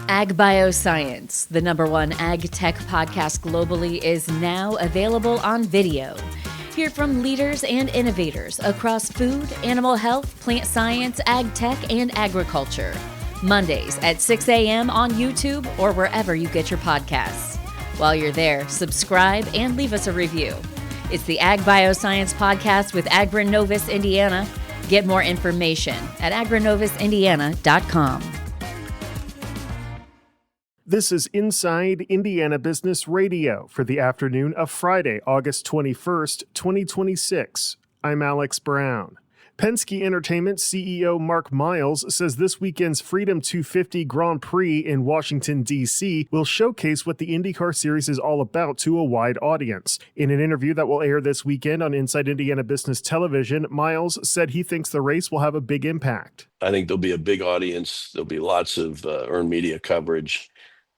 Ag Bioscience, the #1 ag tech podcast globally, is now available on video. Hear from leaders and innovators across food, animal health, plant science, ag tech, and agriculture. Mondays at 6 a.m. on YouTube or wherever you get your podcasts. While you're there, subscribe and leave us a review. It's the Ag Bioscience Podcast with Agronovis Indiana. Get more information at agronovisindiana.com. This is Inside Indiana Business Radio for the afternoon of Friday, August 21st, 2026. I'm Alex Brown. Penske Entertainment CEO Mark Miles says this weekend's Freedom 250 Grand Prix in Washington, D.C. will showcase what the IndyCar series is all about to a wide audience. In an interview that will air this weekend on Inside Indiana Business Television, Miles said he thinks the race will have a big impact. I think there'll be a big audience. There'll be lots of earned media coverage,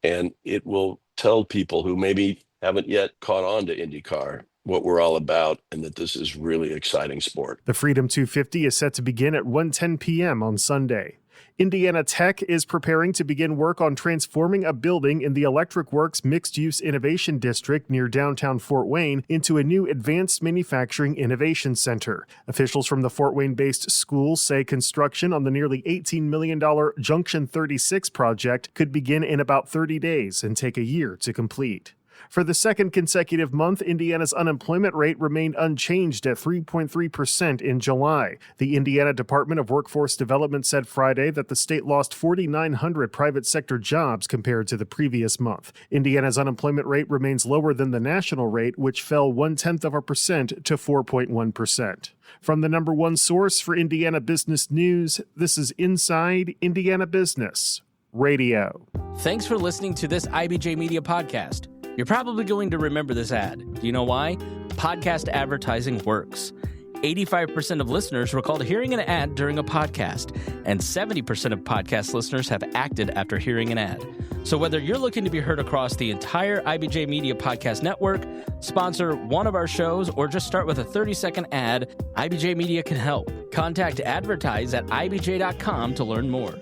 and it will tell people who maybe haven't yet caught on to IndyCar what we're all about, and that this is really exciting sport. The Freedom 250 is set to begin at 1:10 p.m. on Sunday. Indiana Tech is preparing to begin work on transforming a building in the Electric Works Mixed-Use Innovation District near downtown Fort Wayne into a new Advanced Manufacturing Innovation Center. Officials from the Fort Wayne-based school say construction on the nearly $18 million Junction 36 project could begin in about 30 days and take a year to complete. For the second consecutive month, Indiana's unemployment rate remained unchanged at 3.3% in July. The Indiana Department of Workforce Development said Friday that the state lost 4,900 private sector jobs compared to the previous month. Indiana's unemployment rate remains lower than the national rate, which fell 0.1% to 4.1%. From the #1 source for Indiana business news, this is Inside Indiana Business Radio. Thanks for listening to this IBJ Media podcast. You're probably going to remember this ad. Do you know why? Podcast advertising works. 85% of listeners recalled hearing an ad during a podcast, and 70% of podcast listeners have acted after hearing an ad. So whether you're looking to be heard across the entire IBJ Media podcast network, sponsor one of our shows, or just start with a 30-second ad, IBJ Media can help. Contact advertise at ibj.com to learn more.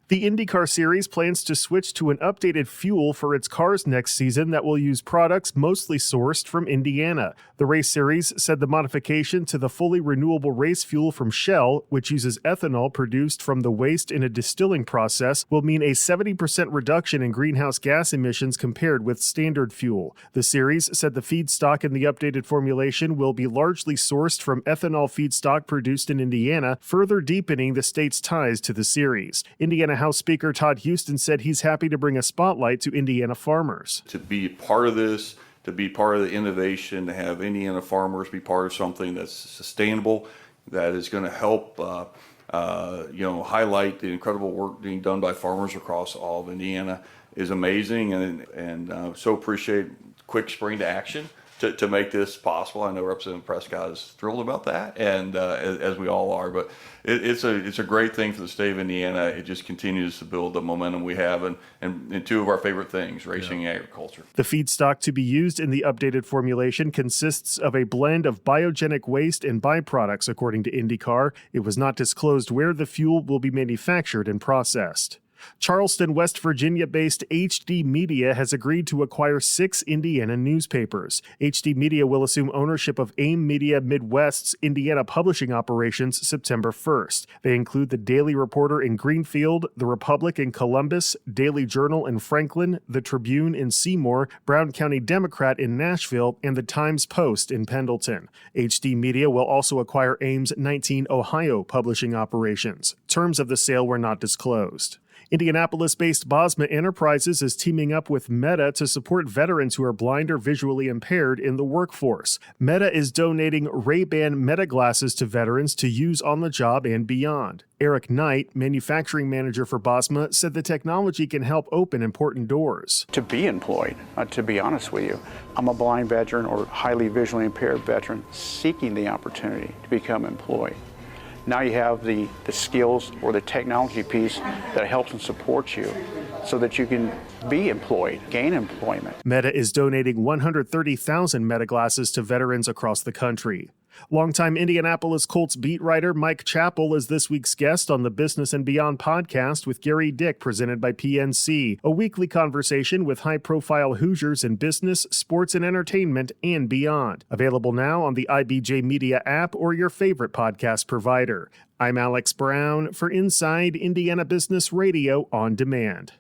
The IndyCar Series plans to switch to an updated fuel for its cars next season that will use products mostly sourced from Indiana. The race series said the modification to the fully renewable race fuel from Shell, which uses ethanol produced from the waste in a distilling process, will mean a 70% reduction in greenhouse gas emissions compared with standard fuel. The series said the feedstock in the updated formulation will be largely sourced from ethanol feedstock produced in Indiana, further deepening the state's ties to the series. Indiana House Speaker Todd Houston said he's happy to bring a spotlight to Indiana farmers. To be part of this, to be part of the innovation, to have Indiana farmers be part of something that's sustainable, that is going to help highlight the incredible work being done by farmers across all of Indiana is amazing, and so appreciate quick spring to action to make this possible. I know Representative Prescott is thrilled about that, and as we all are, but it's a great thing for the state of Indiana. It just continues to build the momentum we have and two of our favorite things, racing and agriculture. The feedstock to be used in the updated formulation consists of a blend of biogenic waste and byproducts, according to IndyCar. It was not disclosed where the fuel will be manufactured and processed. Charleston, West Virginia-based HD Media has agreed to acquire 6 Indiana newspapers. HD Media will assume ownership of AIM Media Midwest's Indiana publishing operations September 1st. They include the Daily Reporter in Greenfield, the Republic in Columbus, Daily Journal in Franklin, the Tribune in Seymour, Brown County Democrat in Nashville, and the Times-Post in Pendleton. HD Media will also acquire AIM's 19 Ohio publishing operations. Terms of the sale were not disclosed. Indianapolis-based Bosma Enterprises is teaming up with Meta to support veterans who are blind or visually impaired in the workforce. Meta is donating Ray-Ban Meta glasses to veterans to use on the job and beyond. Eric Knight, manufacturing manager for Bosma, said the technology can help open important doors. To be employed, to be honest with you, I'm a blind veteran or highly visually impaired veteran seeking the opportunity to become employed. Now you have the skills or the technology piece that helps and supports you so that you can be employed, gain employment. Meta is donating 130,000 Meta glasses to veterans across the country. Longtime Indianapolis Colts beat writer Mike Chappell is this week's guest on the Business and Beyond podcast with Gary Dick, presented by PNC, a weekly conversation with high-profile Hoosiers in business, sports, and entertainment, and beyond. Available now on the IBJ Media app or your favorite podcast provider. I'm Alex Brown for Inside Indiana Business Radio on Demand.